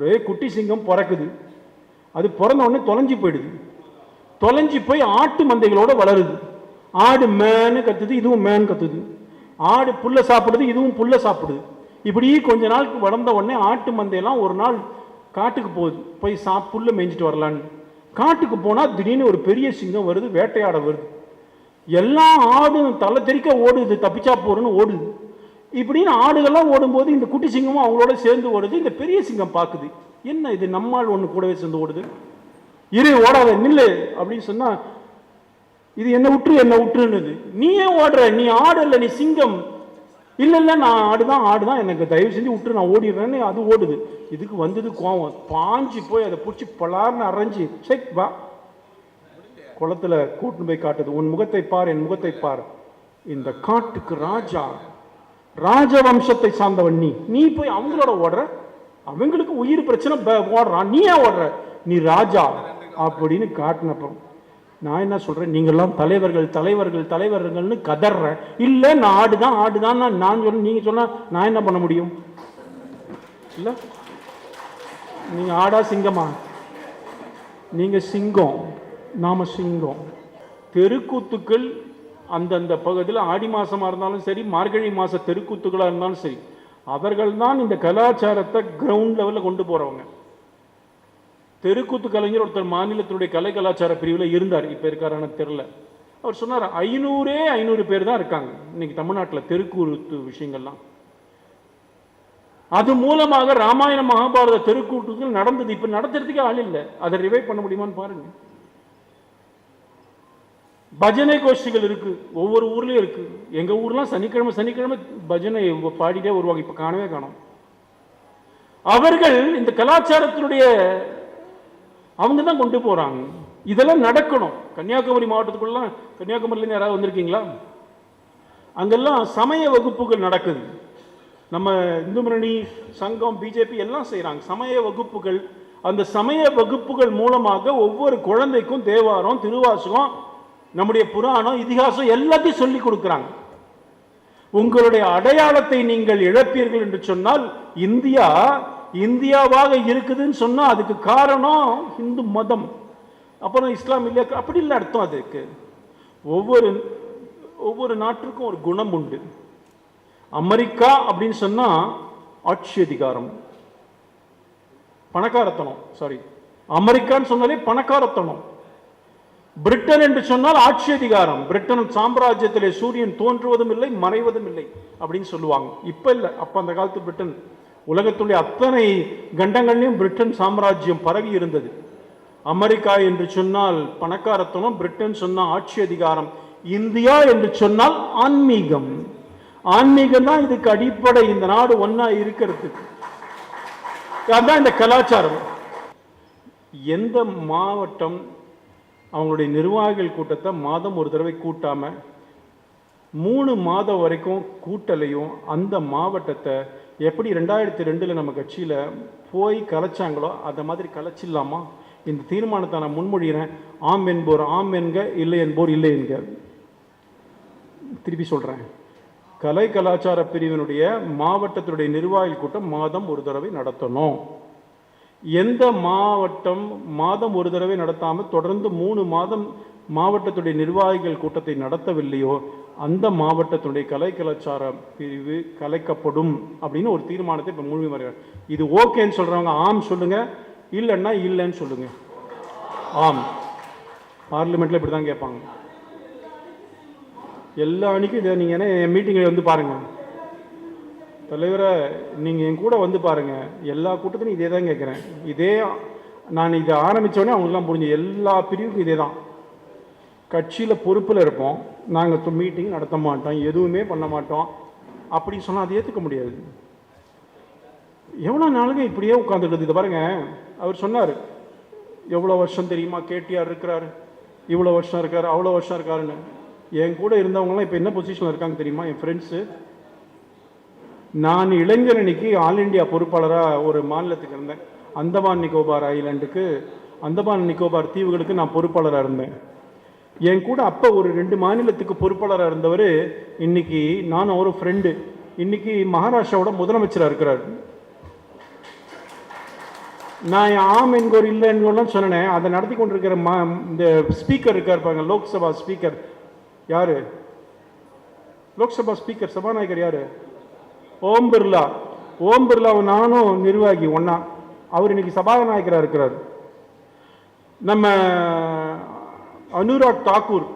ஒரே குட்டி சிங்கம் பிறக்குது. அது பிறந்த உடனே தொலைஞ்சி போயிடுது. தொலைஞ்சி போய் ஆட்டு மந்தைகளோட வளருது. ஆடு மேன்னு கத்துது, இதுவும் மேன் கத்துது. ஆடு புல்ல சாப்பிடுது, இதுவும் புல்ல சாப்பிடுது. இப்படி கொஞ்ச நாளுக்கு வளர்ந்த உடனே ஆட்டு மந்தையெல்லாம் ஒரு நாள் காட்டுக்கு போகுது. போய் புல்ல மேய்ஞ்சிட்டு வரலான்னு காட்டுக்கு போனால் திடீர்னு ஒரு பெரிய சிங்கம் வருது, வேட்டையாட வருது. எல்லா ஆடும் தலை தெறிக்க ஓடுது, தப்பிச்சா போறன்னு ஓடுது. இப்படின்னு ஆடுகள்லாம் ஓடும்போது இந்த குட்டி சிங்கமும் அவங்களோட சேர்ந்து ஓடுது. இந்த பெரிய சிங்கம் பார்க்குது, என்ன இது நம்மால் ஒன்று கூடவே சேர்ந்து ஓடுது, இரு ஓடாத நில்லு அப்படின்னு சொன்னா, இது என்ன விட்டுருன்னு. நீ ஏன் ஓடுற, நீ ஆடு இல்லை, நீ சிங்கம். இல்ல இல்ல நான் ஆடுதான், எனக்கு தயவு செஞ்சு விட்டுரு, நான் ஓடிடுறேன்னு அது ஓடுது. இதுக்கு வந்தது கோவம், பாஞ்சு போய் அதை பிடிச்சி பலார்னு அரைஞ்சி செக் வா குளத்துல கூட்டுன்னு போய் காட்டுது. உன் முகத்தை பார், என் முகத்தை பார், இந்த காட்டுக்கு ராஜா, ராஜவம்சத்தை சார்ந்தவன் நீ போய் அவங்களோட ஓடுற, அவங்களுக்கு உயிர் பிரச்சனை ஓடுறான், நீ ஏன் ஓடுற, நீ ராஜா அப்படின்னு காட்டினப்ப நான் என்ன சொல்றேன், நீங்கெல்லாம் தலைவர்கள்னு கதறேன். இல்ல நான் ஆடுதான் நான் சொல்ல, நீங்க சொன்னா நான் என்ன பண்ண முடியும்? இல்ல நீங்க ஆடா சிங்கமா? நீங்க சிங்கம், நாம சிங்கம். தெருக்கூத்துக்கள் அந்தந்த பகுதியில் ஆடி மாசமா இருந்தாலும் சரி, மார்கழி மாச தெருக்கூத்துக்களா இருந்தாலும் சரி, அவர்கள் தான் இந்த கலாச்சாரத்தை கிரவுண்ட் லெவலில் கொண்டு போறவங்க. தெருக்கூத்து கலைஞர் ஒருத்தர் மாநிலத்தினுடைய கலை கலாச்சார பிரிவில் இருந்தார், இப்ப இருக்காரான தெரியல. அவர் சொன்னார் 500 பேர் தான் இருக்காங்க இன்னைக்கு தமிழ்நாட்டில் தெருக்கூத்து விஷயங்கள்லாம். அது மூலமாக ராமாயண மகாபாரத தெருக்கூத்துகள் நடந்தது. இப்ப நடத்துறதுக்கே ஆள் இல்லை. அதை ரிவைவ் பண்ண முடியுமான்னு பாருங்க. பஜனை கோஷ்டிகள் இருக்கு, ஒவ்வொரு ஊர்லயும் இருக்கு. எங்க ஊர்லாம் சனிக்கிழமை பஜனை பாடிட்டே வருவாங்க, இப்ப காணவே காணோம். அவர்கள் இந்த கலாச்சாரத்தினுடைய அவங்க தான் கொண்டு போறாங்க. இதெல்லாம் நடக்கணும். கன்னியாகுமரி மாவட்டத்துக்குள்ள, கன்னியாகுமரியில யாராவது வந்திருக்கீங்களா? அங்கெல்லாம் சமய வகுப்புகள் நடக்குது. நம்ம இந்து முன்னணி சங்கம், பிஜேபி எல்லாம் செய்யறாங்க சமய வகுப்புகள். அந்த சமய வகுப்புகள் மூலமாக ஒவ்வொரு குழந்தைக்கும் தேவாரம், திருவாசகம், நம்முடைய புராணம், இதிகாசம் எல்லாத்தையும் சொல்லி கொடுக்கிறாங்க. உங்களுடைய அடையாளத்தை நீங்கள் இழப்பீர்கள் என்று சொன்னால், இந்தியாவாக இருக்குதுன்னு சொன்னா அதுக்கு காரணம் இந்து மதம், அப்புறம் இஸ்லாம் இல்லையா? அப்படி இல்லை அர்த்தம். அதுக்கு ஒவ்வொரு நாட்டுக்கும் ஒரு குணம் உண்டு. அமெரிக்கா அப்படின்னு சொன்னா ஆட்சி அதிகாரம், பணக்காரத்தனம். சாரி, அமெரிக்கான்னு சொன்னாலே பணக்காரத்தனம். பிரிட்டன் என்று சொன்னால் ஆட்சி அதிகாரம். பிரிட்டன் சாம்ராஜ்யத்திலே சூரியன் தோன்றுவதும் இல்லை, மறைவதும் இல்லை அப்படின்னு சொல்லுவாங்க. இப்ப இல்லை, அப்ப அந்த காலத்து பிரிட்டன் உலகத்துடைய அத்தனை கண்டங்களையும் பிரிட்டன் சாம்ராஜ்யம் பரவி இருந்தது. அமெரிக்கா என்று சொன்னால் பணக்காரத்தனம், பிரிட்டன் சொன்னால் ஆட்சி அதிகாரம், இந்தியா என்று சொன்னால் ஆன்மீகம். ஆன்மீகம் தான் இதுக்கு அடிப்படை. இந்த நாடு ஒன்னா இருக்கிறதுக்கு அதான் இந்த கலாச்சாரம். எந்த மாவட்டம் அவங்களுடைய நிர்வாகிகள் கூட்டத்தை மாதம் ஒரு தடவை கூட்டாம 3 மாதம் வரைக்கும் கூட்டலையும், அந்த மாவட்டத்தை எப்படி 2002 நம்ம கட்சியில போய் கலைச்சாங்களோ அந்த மாதிரி கலைச்சிடலாமா? இந்த தீர்மானத்தை நான் முன்மொழிகிறேன். ஆம் என்போர் ஆம் என்க, இல்லை என்போர் இல்லை என்க. திருப்பி சொல்றேன், கலை கலாச்சார பிரிவினுடைய மாவட்டத்தினுடைய நிர்வாகிகள் கூட்டம் மாதம் ஒரு தடவை நடத்தணும். எந்த மாவட்டம் மாதம் ஒரு தடவை நடத்தாமல் தொடர்ந்து 3 மாதம் மாவட்டத்துடைய நிர்வாகிகள் கூட்டத்தை நடத்தவில்லையோ அந்த மாவட்டத்துடைய கலை கலாச்சார பிரிவு கலைக்கப்படும் அப்படின்னு ஒரு தீர்மானத்தை இப்ப முழுமை. இது ஓகேன்னு சொல்றவங்க ஆம் சொல்லுங்க, இல்லைன்னா இல்லைன்னு சொல்லுங்க. ஆம். பார்லிமெண்ட்ல இப்படிதான் கேட்பாங்க. எல்லா அன்னைக்கும் இதை நீங்க என் மீட்டிங்ல வந்து பாருங்க. தலைவரை நீங்க என் கூட வந்து பாருங்க, எல்லா கூட்டத்திலும் இதே தான் கேட்கிறேன். இதே நான் இதை ஆரம்பிச்சோடனே அவங்களுக்குலாம் புரிஞ்சு, எல்லா பிரிவுக்கும் இதே தான். கட்சியில் பொறுப்பில் இருப்போம், நாங்கள் மீட்டிங் நடத்த மாட்டோம், எதுவுமே பண்ண மாட்டோம் அப்படின்னு சொன்னால் அதை ஏற்றுக்க முடியாது. எவ்வளோ நாளுங்க இப்படியே உட்காந்துருக்குது. இதை பாருங்க, அவர் சொன்னார் எவ்வளோ வருஷம் தெரியுமா கேடிஆர் இருக்கிறாரு, இவ்வளோ வருஷம் இருக்காரு, அவ்வளோ வருஷம் இருக்காருன்னு. என் கூட இருந்தவங்களாம் இப்போ என்ன பொசிஷனில் இருக்காங்க தெரியுமா? என் ஃப்ரெண்ட்ஸு. நான் இளைஞரணிக்கு ஆல் இண்டியா பொறுப்பாளராக ஒரு மாநிலத்துக்கு இருந்தேன். அந்தமான் நிக்கோபார் ஐலாண்டுக்கு, அந்தமான் நிக்கோபார் தீவுகளுக்கு நான் பொறுப்பாளராக இருந்தேன். என் கூட அப்போ ஒரு 2 மாநிலத்துக்கு பொறுப்பாளராக இருந்தவர் இன்னைக்கு, நான் ஒரு ஃப்ரெண்டு, இன்னைக்கு மகாராஷ்டிராவோட முதலமைச்சராக இருக்கிறார். நான் ஆம் என்கோர் இல்லை என்கோர்லாம் சொன்னேன். அதை நடத்தி கொண்டிருக்கிற இந்த ஸ்பீக்கர் இருக்கார் பாருங்க, லோக்சபா ஸ்பீக்கர். யாரு லோக்சபா ஸ்பீக்கர்? சபாநாயகர் யாரு? ஓம் பிர்லா. ஓம் பிர்லாவும் நானும் நிர்வாகி ஒன்னா. அவர் இன்னைக்கு சபாநாயகராக இருக்கிறார். நம்ம அனுராக் தாக்கூர்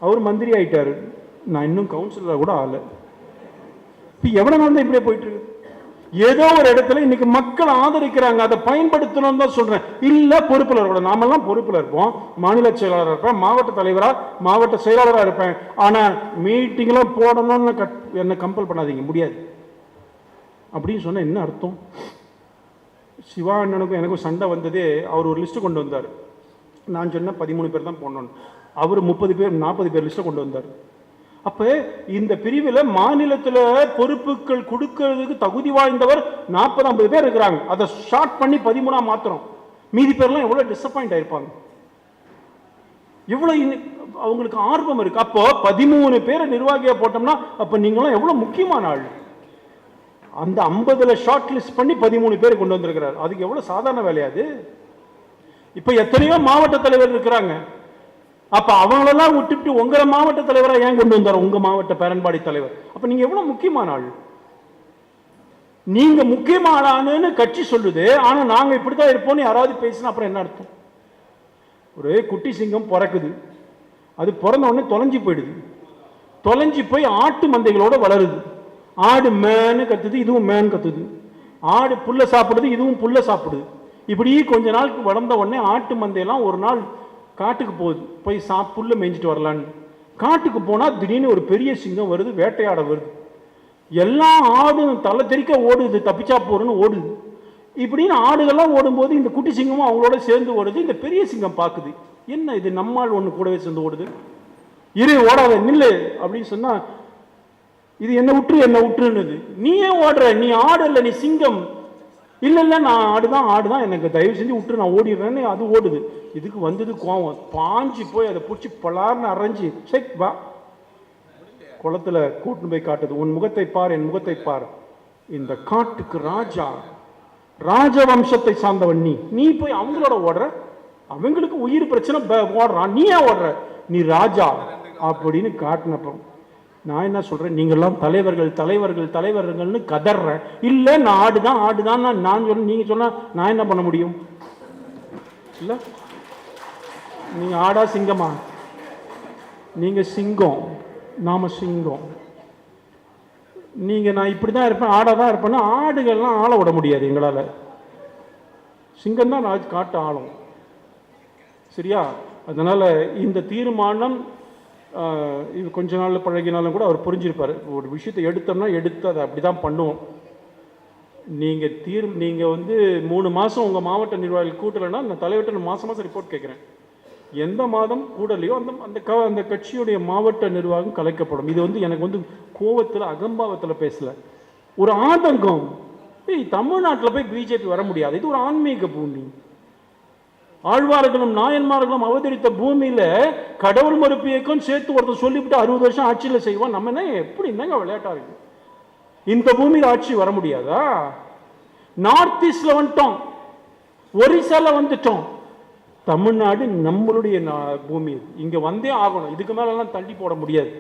அவர் மந்திரி ஆயிட்டாரு. நான் இன்னும் கவுன்சிலராக கூட ஆகல. இப்போ எவ்வளவு நாள் தான் இப்படியே போயிட்டு இருக்கு? ஏதோ ஒரு இடத்துல இன்னைக்கு மக்கள் ஆதரிக்கிறாங்க, அதை பயன்படுத்தணும் தான் சொல்றேன். இல்ல பொறுப்புல இருக்கணும். நாமெல்லாம் பொறுப்புல இருப்போம். மாநில செயலாளராக இருப்பேன், மாவட்ட தலைவரா, மாவட்ட செயலாளராக இருப்பேன். ஆனா மீட்டிங்லாம் போடணும்னு என்ன கம்பல் பண்ணாதீங்க, முடியாது அப்படின்னு சொன்ன என்ன அர்த்தம்? சிவா அண்ணனுக்கும் எனக்கும் சண்டை வந்ததே, அவர் ஒரு லிஸ்ட் கொண்டு வந்தார். நான் சொன்ன 13 பேர் தான் போடணும், அவர் 30 பேர் 40 பேர் லிஸ்ட்டை கொண்டு வந்தார். அப்ப இந்த பிரிவில் மாநிலத்தில் பொறுப்புகள் கொடுக்கிறதுக்கு தகுதி வாய்ந்தவர் 40-50 பேர் இருக்கிறாங்க. அதை ஷார்ட் பண்ணி 13 மாத்திரம். மீதி பேர்லாம் எவ்வளவு டிசப்பாயிண்ட் ஆயிருப்பாங்க, எவ்வளவு அவங்களுக்கு ஆர்வம் இருக்கு. அப்போ 13 பேரை நிர்வாகியா போட்டோம்னா அப்ப நீங்களும் எவ்வளவு முக்கியமான ஆள். அந்த 50ல ஷார்ட் லிஸ்ட் பண்ணி 13 பேர் கொண்டு வந்திருக்கிறார். அதுக்கு எவ்வளவு சாதாரண வேலையாது? இப்ப எத்தனையோ மாவட்ட தலைவர் இருக்கிறாங்க. அப்ப அவங்களெல்லாம் விட்டுட்டு உங்க மாவட்ட தலைவரா ஏன் கொண்டு வந்தார்? உங்க மாவட்ட பேரன்பாடி தலைவர். அப்ப நீங்க எவ்வளவு முக்கியமான ஆள்? நீங்க முக்கியமான ஆளுன்னு கட்சி சொல்லுது, ஆனா நாங்க இப்படித்தான் இருப்போம்னு யாராவது பேசினா அப்புறம் என்ன அர்த்தம்? ஒரு குட்டி சிங்கம் பிறக்குது, அது பிறந்த உடனே தொலைஞ்சு போயிடுது. தொலைஞ்சு போய் ஆட்டு மந்தைகளோட வளருது. ஆடு மேன்னு கத்துது, இதுவும் மேன் கத்துது. ஆடு புல்ல சாப்பிடுது, இதுவும் புல்ல சாப்பிடுது. இப்படி கொஞ்ச நாளுக்கு வளர்ந்த உடனே ஆட்டு மந்தையெல்லாம் ஒரு நாள் காட்டுக்கு போகுது, போய் புல்ல மேய்ஞ்சிட்டு வரலான்னு. காட்டுக்கு போனா திடீர்னு ஒரு பெரிய சிங்கம் வருது, வேட்டையாட வருது. எல்லா ஆடும் தலை தெறிக்க ஓடுது, தப்பிச்சா போறன்னு ஓடுது. இப்படின்னு ஆடுகள்லாம் ஓடும்போது இந்த குட்டி சிங்கமும் அவங்களோட சேர்ந்து ஓடுது. இந்த பெரிய சிங்கம் பார்க்குது, என்ன இது நம்மால் ஒன்று கூடவே சேர்ந்து ஓடுது, இரு ஓடாத நில்லு அப்படின்னு சொன்னா, இது என்ன விட்டுருன்னு. நீ ஏன் ஓடுற? நீ ஆடு இல்லை, நீ சிங்கம். இல்ல இல்ல நான் ஆடுதான், எனக்கு தயவு செஞ்சு விட்டு நான் ஓடிடுறேன்னு அது ஓடுது. இதுக்கு வந்தது கோவம், பாஞ்சு போய் அதை பிடிச்சி பலார்னு அரைஞ்சி செக் வா குளத்துல கூட்டுன்னு போய் காட்டுது. உன் முகத்தை பார், என் முகத்தை பார், இந்த காட்டுக்கு ராஜா, ராஜவம்சத்தை சார்ந்தவன் நீ போய் அவங்களோட ஓடுற, அவங்களுக்கு உயிர் பிரச்சனை ஓடுறான், நீ ஏன் ஓடுற? நீ ராஜா அப்படின்னு காட்டினப்ப நான் என்ன சொல்றேன், நீங்கெல்லாம் தலைவர்கள்னு கதறேன். இல்ல நான் ஆடுதான் நான் சொல்ல, நீங்க சொன்னா நான் என்ன பண்ண முடியும்? இல்ல நீங்க ஆடா சிங்கமா? நீங்க சிங்கம், நாம சிங்கம். நீங்க நான் இப்படிதான் இருப்பேன், ஆடாதான் இருப்பேன்னா ஆடுகள்லாம் ஆள விட முடியாது எங்களால. சிங்கம் தான் நான் காட்டு ஆளும். சரியா? அதனால இந்த தீர்மானம் இது கொஞ்ச நாள் பழகினாலும் கூட அவர் புரிஞ்சிருப்பார். ஒரு விஷயத்தை எடுத்தோம்னா எடுத்து அதை அப்படிதான் பண்ணுவோம். நீங்கள் நீங்கள் 3 மாதம் உங்கள் மாவட்ட நிர்வாகிகள் கூட்டலைன்னா நான் தலைவர்கிட்ட மாதம் ரிப்போர்ட் கேட்குறேன். எந்த மாதம் கூடலையோ அந்த கட்சியுடைய மாவட்ட நிர்வாகம் கலைக்கப்படும். இது எனக்கு கோவத்தில் அகம்பாவத்தில் பேசலை, ஒரு ஆதங்கம். தமிழ்நாட்டில் போய் பிஜேபி வர முடியாது, இது ஒரு ஆன்மீக பூமி. ஆழ்வார்களும் நாயன்மார்களும் அவதரித்த பூமியில கடவுள் மறுப்பு இயக்கம் சேர்த்து ஒருத்தர் சொல்லிவிட்டு 60 வருஷம் ஆட்சியில் செய்வோம். நம்ம என்ன எப்படி இருந்தாங்க விளையாட்டா இருக்கு? இந்த பூமியில் ஆட்சி வர முடியாதா? நார்த் ஈஸ்ட்ல வந்துட்டோம், ஒரிசால வந்துட்டோம். தமிழ்நாடு நம்மளுடைய பூமி, இங்க வந்தே ஆகணும். இதுக்கு மேல எல்லாம் தள்ளி போட முடியாது.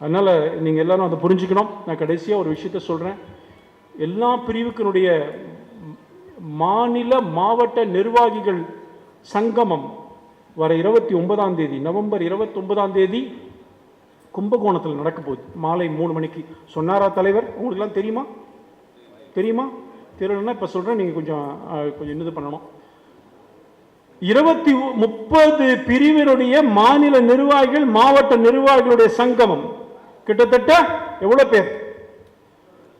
அதனால நீங்க எல்லாரும் அதை புரிஞ்சுக்கணும். நான் கடைசியா ஒரு விஷயத்த சொல்றேன். எல்லா பிரிவுக்கினுடைய மாநில மாவட்ட நிர்வாகிகள் சங்கமம் வர 29ஆம் தேதி, நவம்பர் 29ஆம் தேதி கும்பகோணத்தில் நடக்க போகுது. மாலை 3 மணிக்கு. சொன்னாரா தலைவர்? உங்களுக்குலாம் தெரியுமா? தெரியலன்னா இப்ப சொல்றேன், நீங்க கொஞ்சம் இது பண்ணணும். 30 பிரிவினுடைய மாநில நிர்வாகிகள் மாவட்ட நிர்வாகிகளுடைய சங்கமம். கிட்டத்தட்ட எவ்வளவு பேர்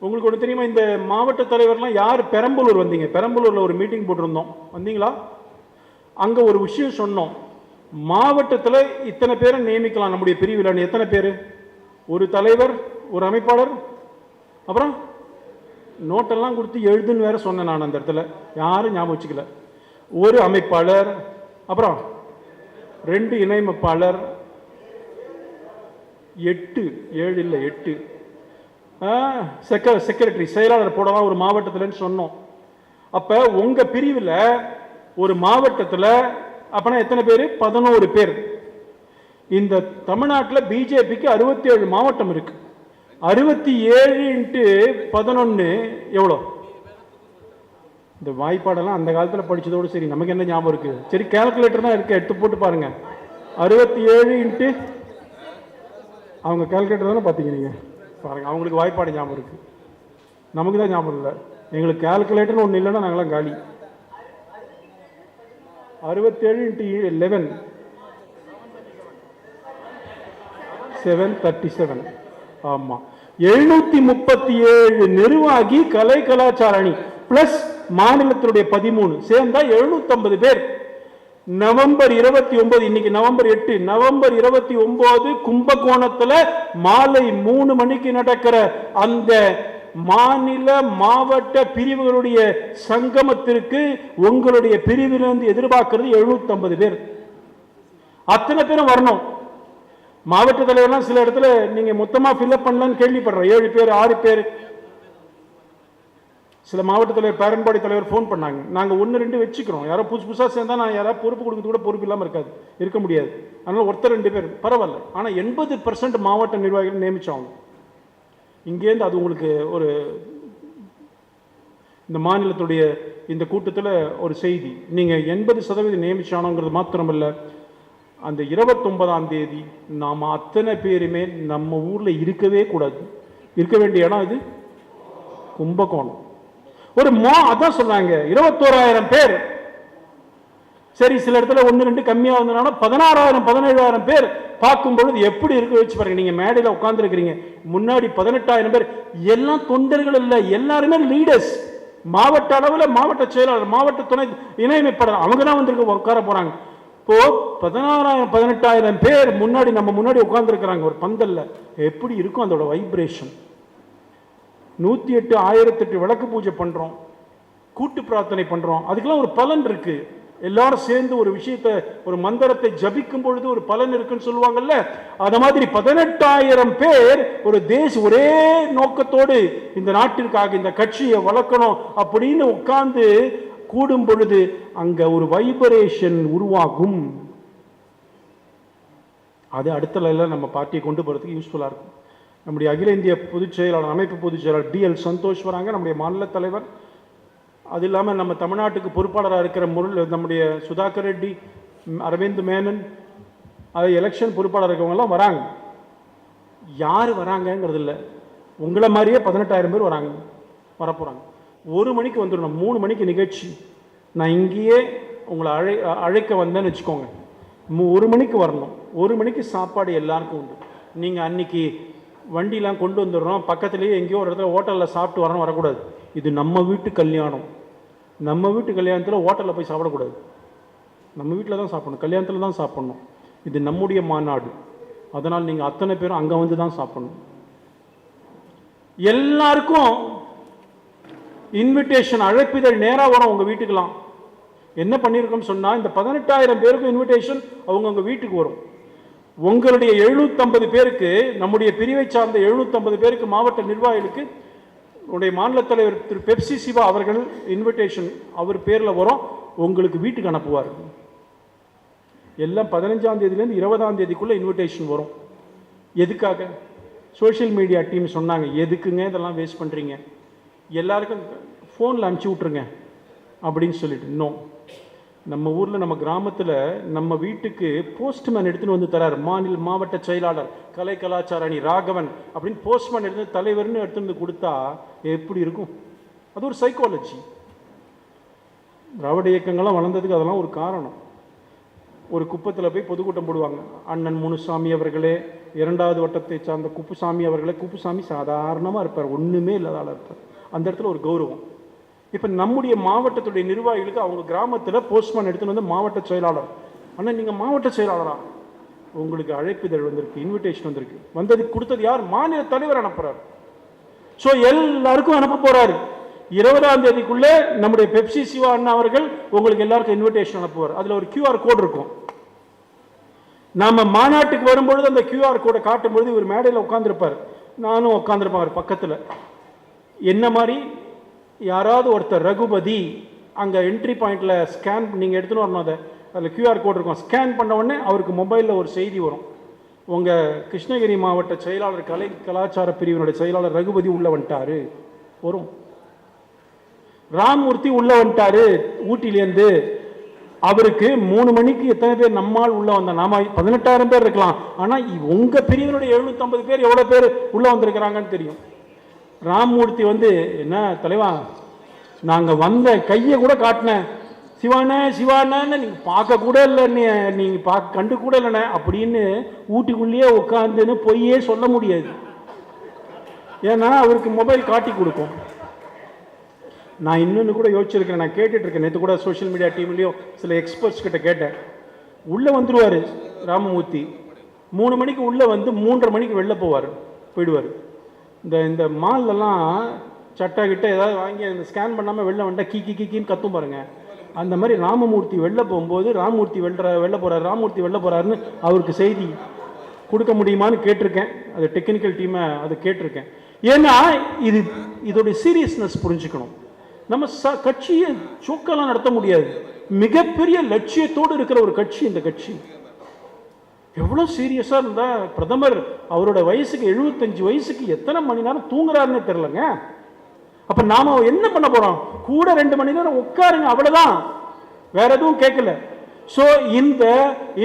உங்களுக்கு ஒன்று தெரியுமா? இந்த மாவட்ட தலைவர்லாம் யார்? பெரம்பலூர் வந்தீங்க. பெரம்பலூர்ல ஒரு மீட்டிங் போட்டிருந்தோம், வந்தீங்களா? அங்க ஒரு விஷயம் சொன்னோம். மாவட்டத்தில் இத்தனை பேரை நியமிக்கலாம் நம்முடைய பிரிவில். எத்தனை பேர்? ஒரு தலைவர், ஒரு அமைப்பாளர், அப்புறம் நோட்டெல்லாம் கொடுத்து எழுதுன்னு வேற சொன்னேன் நான். அந்த இடத்துல யாரும் ஞாபகம் வச்சுக்கல. ஒரு அமைப்பாளர், அப்புறம் 2 இணையமைப்பாளர், 8 செக்ரட்டரி செயலாளர் போடலாம் ஒரு மாவட்டத்தில் சொன்னோம். அப்ப உங்க பிரிவில் ஒரு மாவட்டத்தில் அப்பனா எத்தனை பேர்? 11 பேர். இந்த தமிழ்நாட்டில் பிஜேபிக்கு 67 மாவட்டம் இருக்கு. 67 × 11 எவ்வளோ? இந்த வாய்ப்பாடெல்லாம் அந்த காலத்தில் படிச்சதோடு சரி, நமக்கு என்ன ஞாபகம் இருக்கு? சரி, கால்குலேட்டர் தான் இருக்கு, எடுத்து போட்டு பாருங்க. 67 அவங்க கால்குலேட்டர் தானே பார்த்தீங்க நீங்க பாருங்க. அவங்களுக்கு வாய்ப்பாடு ஞாபகம் இருக்கு, நமக்கு தான் ஞாபகம் இல்லை. எங்களுக்கு கால்குலேட்டர்னு ஒன்று இல்லைன்னா நாங்களாம் காலி. 67 × 11 737. ஆமா, 737 நிர்வாகி கலை கலாச்சார அணி பிளஸ் மாநிலத்தினுடைய 13 சேர்ந்தா 750 பேர். நவம்பர் 29, இன்னைக்கு நவம்பர் 8, நவம்பர் 29 கும்பகோணத்துல மாலை 3 மணிக்கு நடக்கிற அந்த மாநில மாவட்ட பிரிவுகளுடைய சங்கமத்திற்கு உங்களுடைய பிரிவிலிருந்து எதிர்பார்க்கிறது 750 பேர். அத்தனை பேரும் வரணும். மாவட்ட தலைவர்லாம் சில இடத்துல நீங்க மொத்தமா ஃபில்அப் பண்ணலான்னு கேள்விப்படுறோம். 7 பேர் 6 பேர். சில மாவட்ட தலைவர் பேரன்பாடி தலைவர் ஃபோன் பண்ணாங்க, நாங்க 1-2 வச்சுக்கிறோம், யாரோ புதுசா சேர்ந்தா நான் யாராவது பொறுப்பு கொடுக்கறது கூட பொறுப்பு இல்லாம இருக்க முடியாது, அதனால ஒருத்தர் 2 பேர் பரவாயில்ல. ஆனா 80% மாவட்ட நிர்வாகிகள் நியமிச்சாங்க. இங்கேருந்து அது உங்களுக்கு ஒரு இந்த மாநிலத்துடைய இந்த கூட்டத்தில் ஒரு செய்தி, நீங்க 80% நியமிச்சானோங்கிறது மாத்திரமல்ல, அந்த 29ஆம் தேதி நாம அத்தனை பேருமே நம்ம ஊர்ல இருக்கவே கூடாது. இருக்க வேண்டிய இடம் இது கும்பகோணம். ஒரு அதான் சொன்னாங்க 21,000 பேர். சரி, சில இடத்துல 1-2 கம்மியா வந்தனால 16,000 17,000 பேர் பார்க்கும் பொழுது எப்படி இருக்கு வச்சு பாருங்க. நீங்க மேடையில் உட்கார்ந்து இருக்கிறீங்க, முன்னாடி 18,000 பேர். எல்லாம் தொண்டர்கள் இல்ல, எல்லாருமே லீடர்ஸ். மாவட்ட அளவில் மாவட்ட செயலாளர், மாவட்ட துணை இணையமைப்பாளர், அவங்க தான் வந்து உட்கார போறாங்க. இப்போ 16,000 18,000 பேர் முன்னாடி நம்ம முன்னாடி உட்கார்ந்து இருக்கிறாங்க ஒரு பந்தல்ல. எப்படி இருக்கும் அதோட வைப்ரேஷன்? 108 1008 விளக்கு பூஜை பண்றோம், கூட்டு பிரார்த்தனை பண்றோம், அதுக்கெல்லாம் ஒரு பலன் இருக்கு. எல்லாரும் சேர்ந்து ஒரு விஷயத்தை, ஒரு மந்திரத்தை ஜபிக்கும் பொழுது ஒரு பலன் இருக்குன்னு சொல்லுவாங்கல்ல, அத மாதிரி 18,000 பேர் ஒரு ஒரே நோக்கத்தோடு இந்த நாட்டிற்காக இந்த கட்சியை வளர்க்கணும் அப்படின்னு உட்கார்ந்து கூடும் பொழுது அங்க ஒரு வைப்ரேஷன் உருவாகும். அது அடுத்த லெவலில் நம்ம பார்ட்டியை கொண்டு போறதுக்கு யூஸ்ஃபுல்லா இருக்கும். நம்முடைய அகில இந்திய பொதுச் செயலாளர், அமைப்பு பொதுச் செயலாளர் DL சந்தோஷ் வராங்க, நம்முடைய மாநில தலைவர். அது இல்லாமல் நம்ம தமிழ்நாட்டுக்கு பொறுப்பாளராக இருக்கிற நம்முடைய சுதாகர் ரெட்டி, அரவிந்த் மேனன், அது எலெக்ஷன் பொறுப்பாளர் இருக்கவங்கலாம் வராங்க. யார் வராங்கிறது இல்லை, உங்களை மாதிரியே 18,000 பேர் வராங்க, வரப்போகிறாங்க. 1 மணிக்கு வந்துடணும், 3 மணிக்கு நிகழ்ச்சி. நான் இங்கேயே உங்களை அழைக்க வந்தேன்னு வச்சுக்கோங்க. 1 மணிக்கு வரணும். 1 மணிக்கு சாப்பாடு எல்லாருக்கும் உண்டு. நீங்கள் அன்னைக்கு வண்டிலாம் கொண்டு வந்துடுறோம், பக்கத்துலேயே எங்கேயோ ஒரு இடத்துல ஹோட்டலில் சாப்பிட்டு வரணும், வரக்கூடாது. இது நம்ம வீட்டு கல்யாணம். நம்ம வீட்டு கல்யாணத்தில் ஹோட்டலில் போய் சாப்பிடக்கூடாது, நம்ம வீட்டில் தான் சாப்பிடணும், கல்யாணத்தில் தான் சாப்பிடணும். இது நம்முடைய மாநாடு, அதனால் நீங்கள் அத்தனை பேரும் அங்கே வந்து தான் சாப்பிடணும். எல்லாருக்கும் இன்விடேஷன், அழைப்பிதழ் நேராக வரும் உங்கள் வீட்டுக்கெல்லாம். என்ன பண்ணியிருக்கோம்னு சொன்னால், இந்த 18,000 பேருக்கும் இன்விடேஷன் அவங்க வீட்டுக்கு வரும். உங்களுடைய 750 பேருக்கு, நம்முடைய பிரிவை சார்ந்த 750 பேருக்கு, மாவட்ட நிர்வாகிகளுக்கு உடைய மாநில தலைவர் திரு பெப்சி சிவா அவர்கள் இன்விடேஷன் அவர் பேரில் வரும், உங்களுக்கு வீட்டுக்கு அனுப்புவார். எல்லாம் 15ஆம் தேதியிலேருந்து 20ஆம் தேதிக்குள்ளே இன்விடேஷன் வரும். எதுக்காக? சோஷியல் மீடியா டீம் சொன்னாங்க, எதுக்குங்க இதெல்லாம் வேஸ்ட் பண்ணுறீங்க, எல்லாருக்கும் ஃபோனில் அனுப்பிச்சி விட்ருங்க அப்படின்னு சொல்லிட்டு. இன்னும் நம்ம ஊரில், நம்ம கிராமத்தில், நம்ம வீட்டுக்கு போஸ்ட்மேன் எடுத்துன்னு வந்து தரார். மாவட்ட செயலாளர் கலை கலாச்சார அணி ராகவன் அப்படின்னு போஸ்ட்மேன் எடுத்து தலைவர்னு எடுத்துன்னு வந்து கொடுத்தா எப்படி இருக்கும்? அது ஒரு சைக்காலஜி. திராவிட இயக்கங்கள்லாம் வளர்ந்ததுக்கு அதெல்லாம் ஒரு காரணம். ஒரு குப்பத்தில் போய் பொதுக்கூட்டம் போடுவாங்க. அண்ணன் முனுசாமி அவர்களே, 2வது வட்டத்தை சார்ந்த குப்புசாமி அவர்களே. குப்புசாமி சாதாரணமாக இருப்பார், ஒன்றுமே இல்லாத ஆளாக இருப்பார். அந்த இடத்துல ஒரு கௌரவம். இப்போ நம்முடைய மாவட்டத்துடைய நிர்வாகிகளுக்கு அவங்க கிராமத்தில் போஸ்ட்மேன் எடுத்துன்னு வந்து மாவட்ட செயலாளர், ஆனால் நீங்கள் மாவட்ட செயலாளரா, உங்களுக்கு அழைப்பிதழ் வந்திருக்கு, இன்விடேஷன் வந்திருக்கு. வந்ததுக்கு கொடுத்தது யார்? மாநில தலைவர் அனுப்புறாரு. ஸோ எல்லாருக்கும் அனுப்ப போறாரு. 20ஆம் தேதிக்குள்ளே நம்முடைய பெப்சி சிவா அண்ணா அவர்கள் உங்களுக்கு எல்லாருக்கும் இன்விடேஷன் அனுப்புவார். அதில் ஒரு QR கோட் இருக்கும். நாம மாநாட்டுக்கு வரும்பொழுது அந்த QR கோடை காட்டும் பொழுது இவர் மேடையில் உட்காந்துருப்பார், நானும் உட்காந்துருப்பார் பக்கத்தில். என்ன மாதிரி யாராவது ஒருத்தர் ரகுபதி அங்கே என்ட்ரி பாயிண்டில் ஸ்கேன் நீங்கள் எடுத்துன்னு வரணும், அதில் QR கோட் இருக்கும். ஸ்கேன் பண்ண உடனே அவருக்கு மொபைலில் ஒரு செய்தி வரும், உங்கள் கிருஷ்ணகிரி மாவட்ட செயலாளர் கலை கலாச்சார பிரிவினுடைய செயலாளர் ரகுபதி உள்ளே வந்துட்டாரு வரும். ராமூர்த்தி உள்ளே வந்துட்டாரு ஊட்டிலேருந்து, அவருக்கு 3 மணிக்கு எத்தனை பேர் நம்மால் உள்ள வந்தா, நாம 18,000 பேர் இருக்கலாம், ஆனால் உங்கள் பிரிவினுடைய 750 பேர் எவ்வளோ பேர் உள்ளே வந்திருக்கிறாங்கன்னு தெரியும். ராமூர்த்தி வந்து, என்ன தலைவா நாங்கள் வந்த கையை கூட காட்டினேன், சிவானே சிவானன்னு நீங்கள் பார்க்க கூட இல்லை, நீங்கள் கண்டு கூட இல்லைண்ணே அப்படின்னு ஊட்டிக்குள்ளேயே உட்காந்துன்னு பொய்யே சொல்ல முடியாது. ஏன்னா அவருக்கு மொபைல் காட்டி கொடுக்கும். நான் இன்னொன்று கூட யோசிச்சிருக்கேன், நான் கேட்டுட்டு இருக்கேன். நேற்று கூட சோஷியல் மீடியா டீம்லேயும் சில எக்ஸ்பர்ட்ஸ் கிட்ட கேட்டேன். உள்ளே வந்துடுவார் ராமமூர்த்தி, 3 மணிக்கு உள்ளே வந்து 3:30 மணிக்கு வெளில போயிடுவார். இந்த மால்லலாம் சட்டை கிட்ட ஏதாவது வாங்கி அந்த ஸ்கேன் பண்ணாமல் வெளில வந்தால் கீக்கின்னு கத்தும் பாருங்க. அந்த மாதிரி ராமமூர்த்தி வெளில போகும்போது ராமூர்த்தி வெளில போகிறாருன்னு அவருக்கு செய்தி கொடுக்க முடியுமான்னு கேட்டிருக்கேன். அது டெக்னிக்கல் டீமை அதை கேட்டிருக்கேன். ஏன்னா இதோடைய சீரியஸ்னஸ் புரிஞ்சுக்கணும். நம்ம கட்சியை சோக்கெல்லாம் நடத்த முடியாது. மிகப்பெரிய லட்சியத்தோடு இருக்கிற ஒரு கட்சி இந்த கட்சி. எவ்வளோ சீரியஸாக இருந்தால் பிரதமர் அவரோட வயசுக்கு 75 வயசுக்கு எத்தனை மணி நேரம் தூங்குறாருன்னு தெரிலங்க. அப்போ நாம் என்ன பண்ண போகிறோம்? கூட 2 மணி நேரம் உட்காருங்க, அவ்வளோதான், வேற எதுவும் கேட்கல. ஸோ இந்த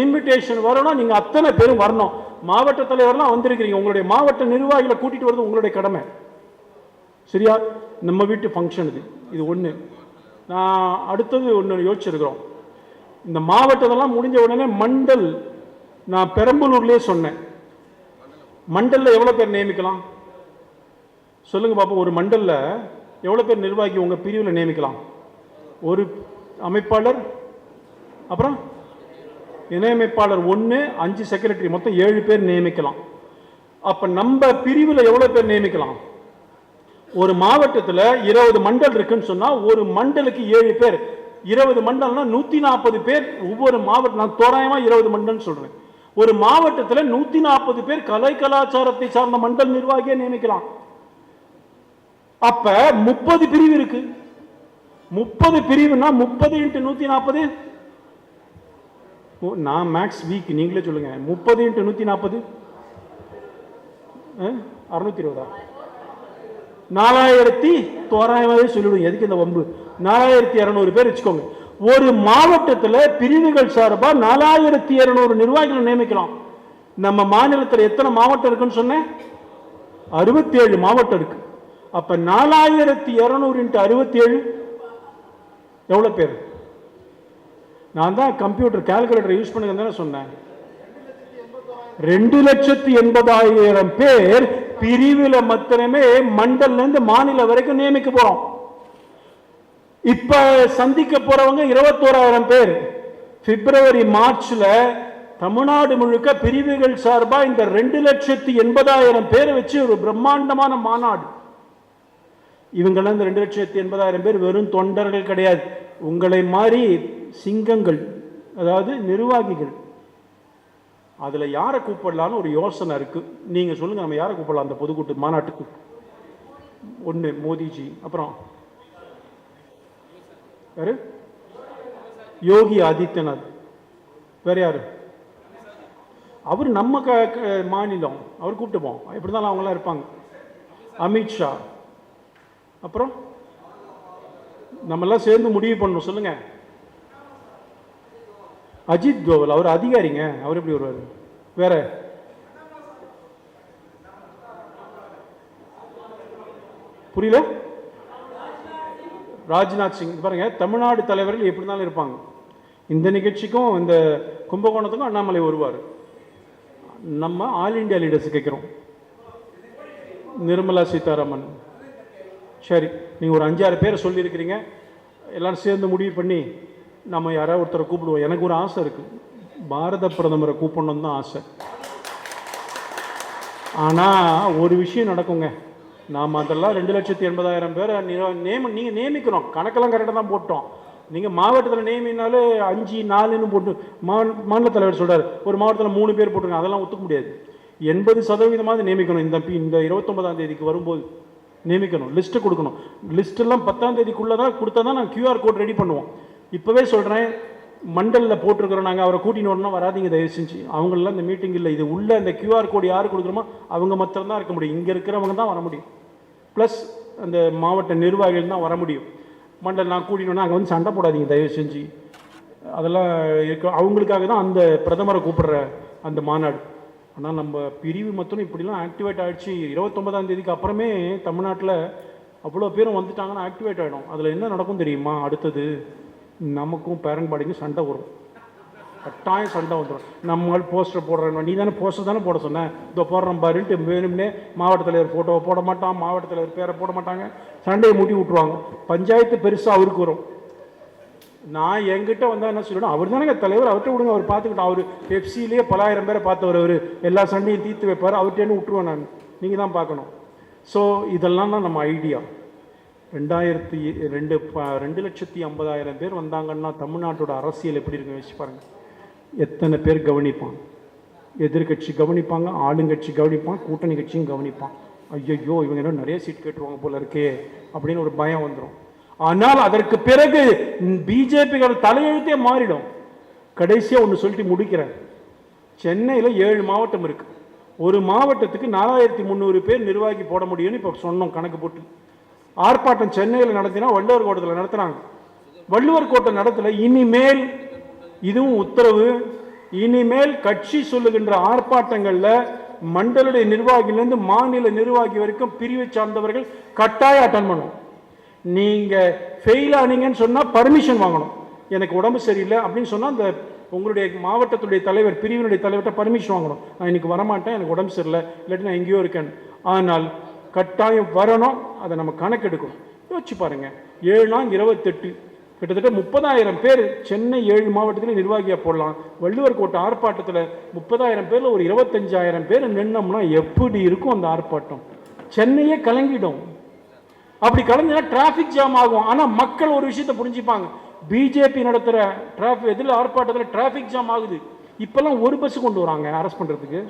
இன்விடேஷன் வரணும், நீங்கள் அத்தனை பேரும் வரணும். மாவட்ட தலைவர்லாம் வந்திருக்கிறீங்க, உங்களுடைய மாவட்ட நிர்வாகிகளை கூட்டிகிட்டு வரது உங்களுடைய கடமை. சரியா? நம்ம வீட்டு ஃபங்க்ஷன் இது ஒன்று. நான் அடுத்தது ஒன்று யோசிச்சிருக்கிறோம். இந்த மாவட்டத்தெல்லாம் முடிஞ்ச உடனே மண்டல், நான் பெரம்பலூர்லேயே சொன்னேன், மண்டலில் எவ்வளோ பேர் நியமிக்கலாம் சொல்லுங்க பாப்போம். ஒரு மண்டலில் எவ்வளோ பேர் நிர்வாகி உங்கள் பிரிவில் நியமிக்கலாம்? ஒரு அமைப்பாளர், அப்புறம் இணையமைப்பாளர் 1, 5 செக்ரட்டரி, மொத்தம் 7 பேர் நியமிக்கலாம். அப்போ நம்ம பிரிவில் எவ்வளோ பேர் நியமிக்கலாம்? ஒரு மாவட்டத்தில் 20 மண்டல் இருக்குன்னு சொன்னால் ஒரு மண்டலுக்கு 7 பேர், 20 மண்டல்னா 140 பேர் ஒவ்வொரு மாவட்டம். நான் தோராயமாக 20 மண்டல் சொல்கிறேன். ஒரு மாவட்டத்தில் 140 பேர் கலை கலாச்சாரத்தை சார்ந்த மண்டல் நிர்வாகியை நியமிக்கலாம். அப்ப 30 பிரிவு இருக்கு. 30 பிரிவுனா 30 × 140, நான் மேக்ஸ் வீக், நீங்களே சொல்லுங்க. 30 × 140 620, 4000 தோராயமாகவே சொல்லிவிடும். எதுக்கு இந்த வம்பு? 4200 பேர் வச்சுக்கோங்க. ஒரு மாவட்டத்தில் பிரிவுகள் சார்பாக 4200 நிர்வாகிகளை நியமிக்கலாம். நம்ம மாநிலத்தில் எத்தனை மாவட்டம் இருக்குன்னு சொன்னேன்? 67 மாவட்டம் இருக்கு. அப்ப 4200 × 67 எவ்வளவு பேர்? நான் தான் கம்ப்யூட்டர் கால்குலேட்டர் யூஸ் பண்ணுங்க சொன்னேன். 2,80,000 பேர் பிரிவில் மாத்திரமே மண்டல்ல இருந்து மாநில வரைக்கும் நியமிக்க போறோம். இப்ப சந்திக்க போறவங்க 21,000 பேர். பிப்ரவரி மார்ச்ல தமிழ்நாடு முழுக்க பிரிவுகள் சார்பா இந்த 2,80,000 பேரை வச்சு ஒரு பிரம்மாண்டமான மாநாடு. இவங்கெல்லாம் இந்த 2,80,000 பேர் வெறும் தொண்டர்கள் கிடையாது, உங்களை மாதிரி சிங்கங்கள், அதாவது நிர்வாகிகள். அதுல யாரை கூப்பிடலான்னு ஒரு யோசனை இருக்கு. நீங்க சொல்லுங்க, நம்ம யாரை கூப்பிடலாம் அந்த பொதுக்கூட்டு மாநாட்டுக்கு? ஒன்று மோடிஜி, அப்புறம் யாரு? யோகி ஆதித்யநாத். வேற யாரு? அவர் நம்ம மாநிலம், அவர் கூப்பிட்டுப்போம். எப்படிதான் அவங்களாம் இருப்பாங்க. அமித்ஷா, அப்புறம் நம்மெல்லாம் சேர்ந்து முடிவு பண்ணணும். சொல்லுங்க. அஜித் தோவல், அவர் அதிகாரிங்க, அவர் எப்படி வருவார்? வேற புரியல? ராஜ்நாத் சிங். பாருங்க, தமிழ்நாடு தலைவர்கள் எப்படி இருந்தாலும் இருப்பாங்க. இந்த நிகழ்ச்சிக்கும் இந்த கும்பகோணத்துக்கும் அண்ணாமலை வருவார். நம்ம ஆல் இண்டியா லீடர்ஸ் கேட்கிறோம். நிர்மலா சீதாராமன். சரி, நீங்கள் ஒரு 5-6 பேரை சொல்லியிருக்கிறீங்க. எல்லாரும் சேர்ந்து முடிவு பண்ணி நம்ம யாராவது ஒருத்தரை கூப்பிடுவோம். எனக்கு ஒரு ஆசை இருக்குது, பாரத பிரதமரை கூப்பிடணும்னு தான் ஆசை. ஆனால் ஒரு விஷயம் நடக்குங்க, நாம் அதெல்லாம் 2,80,000 பேரை நீங்கள் நியமிக்கிறோம். கணக்கெல்லாம் கரெக்டாக தான் போட்டோம். நீங்கள் மாவட்டத்தில் நியமினாலே 5, 4ன்னு போட்டு மாநில தலைவர் சொல்கிறார், ஒரு மாவட்டத்தில் 3 பேர் போட்டுருங்க. அதெல்லாம் ஒத்துக்க முடியாது. 80% நியமிக்கணும். இந்த 29ஆம் தேதிக்கு வரும்போது நியமிக்கணும், லிஸ்ட்டு கொடுக்கணும். லிஸ்ட்டெல்லாம் 10ஆம் தேதிக்குள்ளே தான் கொடுத்தா தான் நான் QR கோட் ரெடி பண்ணுவோம். இப்போவே சொல்கிறேன், மண்டலில் போட்டிருக்கிறோம், நாங்கள் அவரை கூட்டின்னு வரணும், வராதிங்க தயவு செஞ்சு. அவங்களெலாம் இந்த மீட்டிங் இல்லை, இது உள்ள இந்த QR கோட் யார் கொடுக்குறோமோ அவங்க மாத்திரம் தான் இருக்க முடியும். இங்கே இருக்கிறவங்க தான் வர முடியும், ப்ளஸ் அந்த மாவட்ட நிர்வாகிகள் தான் வர முடியும். மண்டல் நான் கூட்டின்னு வரணும், அங்கே வந்து சண்டை போடாதீங்க தயவு செஞ்சு. அதெல்லாம் இருக்க அவங்களுக்காக தான் அந்த பிரதமரை கூப்பிடுற அந்த மாநாடு. ஆனால் நம்ம பிரிவு மட்டும் இப்படிலாம் ஆக்டிவேட் ஆகிடுச்சு. 29ஆம் தேதிக்கு அப்புறமே தமிழ்நாட்டில் அவ்வளோ பேரும் வந்துட்டாங்கன்னா ஆக்டிவேட் ஆகிடும். அதில் என்ன நடக்கும் தெரியுமா? அடுத்தது நமக்கும் பேரண்ட் பாடிக்கும் சண்டை வரும், கட்டாயம் சண்டை வந்துடும். நம்மளால் போஸ்டர் போடுறேன், நீ தானே போஸ்டர் தானே போட சொன்னேன், இதோ போடுறோம் பாருன்ட்டு வேணும்னே மாவட்ட தலைவர் ஃபோட்டோவை போட மாட்டான், மாவட்ட தலைவர் பேரை போட மாட்டாங்க, சண்டையை மூட்டி விட்ருவாங்க. பஞ்சாயத்து பெருசாக அவருக்கு வரும். நான் என்கிட்ட வந்தால் என்ன சொல்லணும், அவர் தானே தலைவர், அவர்கிட்ட விடுங்க, அவர் பார்த்துக்கிட்டோம். அவர் பெப்சிலேயே பலாயிரம் பேரை பார்த்தவர், அவர் எல்லா சண்டையும் தீர்த்து வைப்பார், அவர்கிட்டேன்னு விட்டுருவேன் நான், நீங்கள் தான் பார்க்கணும். ஸோ இதெல்லாம் தான் நம்ம ஐடியா. 2,50,000 பேர் வந்தாங்கன்னா தமிழ்நாட்டோட அரசியல் எப்படி இருக்கு வச்சு பாருங்கள். எத்தனை பேர் கவனிப்பான்? எதிர்கட்சி கவனிப்பாங்க, ஆளுங்கட்சி கவனிப்பான், கூட்டணி கட்சியும் கவனிப்பான். ஐயோ இவங்க என்ன நிறைய சீட் கேட்டுருவாங்க போல இருக்கே அப்படின்னு ஒரு பயம் வந்துடும். ஆனால் அதற்கு பிறகு பிஜேபியோட தலையெழுத்தே மாறிடும். கடைசியாக ஒன்று சொல்லிட்டு முடிக்கிறேன். சென்னையில் 7 மாவட்டம் இருக்கு. ஒரு மாவட்டத்துக்கு 4,300 பேர் நிர்வாகி போட முடியும்னு இப்போ சொன்னோம் கணக்கு போட்டு. ஆர்ப்பாட்டம் சென்னையில் நடத்தினா வள்ளுவர் கோட்டத்தில் நடத்துனாங்க. வள்ளுவர் கோட்டை நடத்தல. இனிமேல் இதுவும் உத்தரவு, இனிமேல் கட்சி சொல்லுகின்ற ஆர்ப்பாட்டங்களில் மண்டலுடைய நிர்வாகியிலிருந்து மாநில நிர்வாகி வரைக்கும் பிரிவை சார்ந்தவர்கள் கட்டாயம் அட்டன் பண்ணும். நீங்கள் ஃபெயில் ஆனீங்கன்னு சொன்னால் பர்மிஷன் வாங்கணும். எனக்கு உடம்பு சரியில்லை அப்படின்னு சொன்னால் அந்த உங்களுடைய மாவட்டத்துடைய தலைவர், பிரிவினுடைய தலைவர்கிட்ட பர்மிஷன் வாங்கணும். நான் இன்னைக்கு வரமாட்டேன், எனக்கு உடம்பு சரியில்லை, இல்லாட்டி நான் எங்கேயோ இருக்கேன். ஆனால் கட்டாயம் வரணும். அதை நம்ம கணக்கெடுக்கணும். யோசிச்சு பாருங்க, 7 நாள் 28, கிட்டத்தட்ட 30,000 பேர் சென்னை 7 மாவட்டத்தில் நிர்வாகியாக போடலாம். வள்ளுவர் கோட்டை ஆர்ப்பாட்டத்தில் 30,000 பேரில் ஒரு 25,000 பேர் நின்னோம்னா எப்படி இருக்கும் அந்த ஆர்ப்பாட்டம்? சென்னையே கலங்கிடும். அப்படி கலந்துனா டிராஃபிக் ஜாம் ஆகும். ஆனால் மக்கள் ஒரு விஷயத்தை புரிஞ்சுப்பாங்க, பிஜேபி நடத்துகிற இதில் ஆர்ப்பாட்டத்தில் டிராஃபிக் ஜாம் ஆகுது. இப்போல்லாம் ஒரு பஸ் கொண்டு வராங்க அரெஸ்ட் பண்ணுறதுக்கு.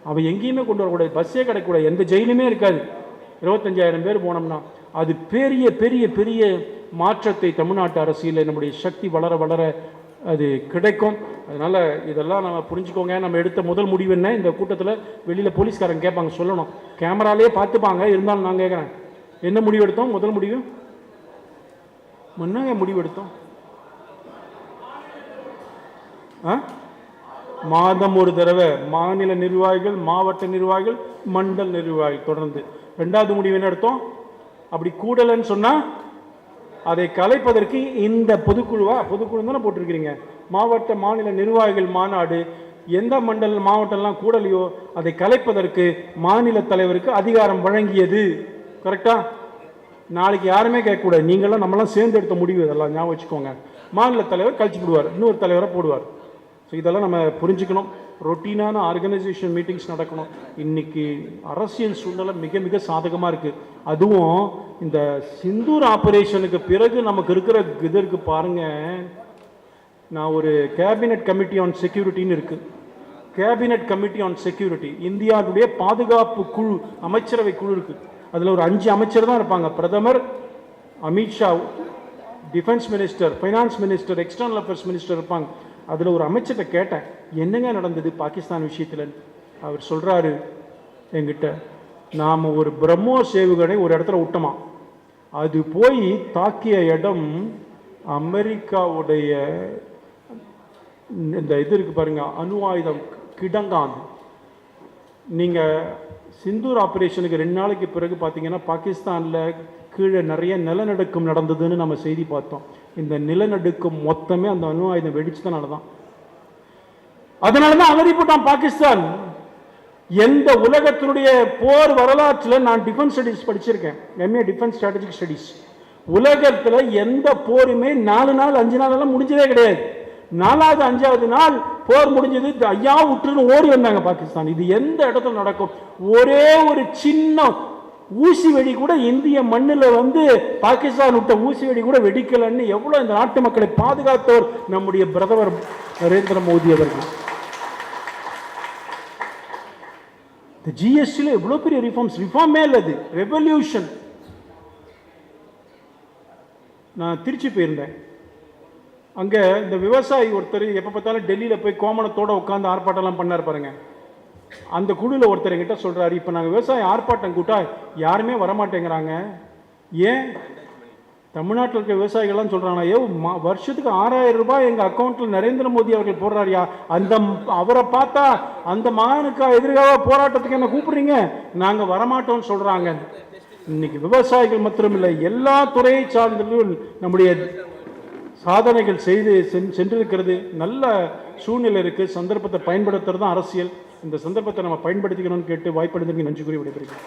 அவன் எங்கேயுமே கொண்டு வரக்கூடாது, பஸ்ஸே கிடைக்கக்கூடாது, எந்த ஜெயிலுமே இருக்காது. 25,000 பேர் போனோம்னா அது பெரிய பெரிய பெரிய மாற்றத்தை தமிழ்நாட்டு அரசியலில் நம்முடைய சக்தி வளர வளர அது கிடைக்கும். அதனால் இதெல்லாம் நம்ம புரிஞ்சுக்கோங்க. நம்ம எடுத்த முதல் முடிவு என்ன? இந்த கூட்டத்தில் வெளியில் போலீஸ்காரங்க கேட்பாங்க, சொல்லணும், கேமராலேயே பார்த்துப்பாங்க. இருந்தாலும் நான் கேட்குறேன், என்ன முடிவு எடுத்தோம்? முதல் முடிவு என்னங்க முடிவு எடுத்தோம்? மாதம் ஒரு தடவை மாநில நிர்வாகிகள், மாவட்ட நிர்வாகிகள், மண்டல் நிர்வாகிகள் தொடர்ந்து. 2வது முடிவு என்ன எடுத்தோம்? அப்படி கூடலன்னு சொன்னா அதை கலைப்பதற்கு இந்த பொதுக்குழு தானே போட்டிருக்கிறீங்க. மாவட்ட மாநில நிர்வாகிகள் மாநாடு எந்த மண்டல மாவட்டம்லாம் கூடலையோ அதை கலைப்பதற்கு மாநில தலைவருக்கு அதிகாரம் வழங்கியது. கரெக்டா? நாளைக்கு யாருமே கேட்கக்கூடாது, நீங்களாம் நம்மளாம் சேர்ந்து எடுத்த முடிவு, இதெல்லாம் ஞாபகம் வச்சுக்கோங்க. மாநில தலைவர் கழிச்சு போடுவார், இன்னொரு தலைவரை போடுவார். ஸோ இதெல்லாம் நம்ம புரிஞ்சுக்கணும். ரொட்டீனான ஆர்கனைசேஷன் மீட்டிங்ஸ் நடக்கணும். இன்னைக்கு அரசியல் சூழ்நிலை மிக மிக சாதகமாக இருக்குது. அதுவும் இந்த சிந்தூர் ஆபரேஷனுக்கு பிறகு நமக்கு இருக்கிற இது இருக்கு பாருங்க. நான் ஒரு கேபினட் கமிட்டி ஆன் செக்யூரிட்டின்னு இருக்கு. கேபினட் கமிட்டி ஆன் செக்யூரிட்டி, இந்தியாவுடைய பாதுகாப்பு குழு, அமைச்சரவை குழு இருக்கு. அதில் ஒரு 5 அமைச்சர் தான் இருப்பாங்க. பிரதமர், Amit Shah, defence minister, finance minister, external affairs minister இருப்பாங்க. அதில் ஒரு அமைச்சர்கிட்ட கேட்டேன், என்னங்க நடந்தது பாகிஸ்தான் விஷயத்தில்? அவர் சொல்கிறாரு என்கிட்ட, நாம் ஒரு பிரம்மோஸ் ஏவுகணை ஒரு இடத்துல விட்டோமா, அது போய் தாக்கிய இடம் அமெரிக்காவுடைய இந்த இது இருக்கு பாருங்க, அணு ஆயுதம் கிடங்காது. நீங்கள் சிந்தூர் ஆப்ரேஷனுக்கு 2 நாளைக்கு பிறகு பார்த்தீங்கன்னா பாகிஸ்தானில் கீழே நிறைய நிலநடுக்கம் நடந்ததுன்னு நம்ம செய்தி பார்த்தோம். இந்த நிலநடுக்கம் மொத்தமே அந்த அணு ஆயுதம் வெடிச்சதுனால தான். அதனால தான் அமெரிக்கான் பாகிஸ்தான். எந்த உலகத்தினுடைய போர் வரலாற்றில், நான் டிஃபென்ஸ் ஸ்டடீஸ் படிச்சிருக்கேன், MA டிஃபென்ஸ் ஸ்ட்ராட்டஜிக் ஸ்டடீஸ், உலகத்தில் எந்த போருமே 4 நாள் 5 நாள் எல்லாம் முடிஞ்சதே கிடையாது. 4வது 5வது நாள் போர் முடிஞ்சது, ஐயா விட்டுன்னு ஓடி வந்தாங்க பாகிஸ்தான். இது எந்த இடத்துல நடக்கும்? ஒரே ஒரு சின்ன ஊசி வெடி கூட இந்திய மண்ணில் வந்து பாகிஸ்தான் விட்ட ஊசி வெடி கூட வெடிக்கலன்னு எவ்வளவு இந்த நாட்டு மக்களை பாதுகாத்தவர் நம்முடைய பிரதமர் நரேந்திர மோடி அவர்கள். இந்த ஜிஎஸ்டியில் எவ்வளோ பெரிய ரிஃபார்மே இல்லை, அது ரெவல்யூஷன். நான் திருச்சி போயிருந்தேன். அங்கே இந்த விவசாயி ஒருத்தர் எப்போ பார்த்தாலும் டெல்லியில் போய் கோமணத்தோடு உட்காந்து ஆர்ப்பாட்டம்லாம் பண்ணார் பாருங்க. அந்த குழுவில் ஒருத்தர் என்கிட்ட சொல்கிறாரு, இப்போ நாங்கள் விவசாயம் ஆர்ப்பாட்டம் கூட்டா யாருமே வரமாட்டேங்கிறாங்க. ஏன்? தமிழ்நாட்டில் இருக்க விவசாயிகள்லாம் சொல்கிறாங்க, வருஷத்துக்கு 6000 ரூபாய் எங்கள் அக்கௌண்ட்டில் நரேந்திர மோடி அவர்கள் போடுறாருயா, அவரை பார்த்தா அந்த மகனுக்கு எதிராக போராட்டத்துக்கு என்ன கூப்பிடுறீங்க, நாங்கள் வரமாட்டோம்னு சொல்கிறாங்க. இன்னைக்கு விவசாயிகள் மாத்திரமில்லை, எல்லா துறையை சார்ந்தவர்கள் நம்முடைய சாதனைகள் செய்து சென்றிருக்கிறது. நல்ல சூழ்நிலை இருக்குது. சந்தர்ப்பத்தை பயன்படுத்துறது தான் அரசியல். இந்த சந்தர்ப்பத்தை நம்ம பயன்படுத்திக்கணும்னு கேட்டு வாய்ப்படைந்ததுக்கு நன்றி கூறி விடைபெறுகிறேன்.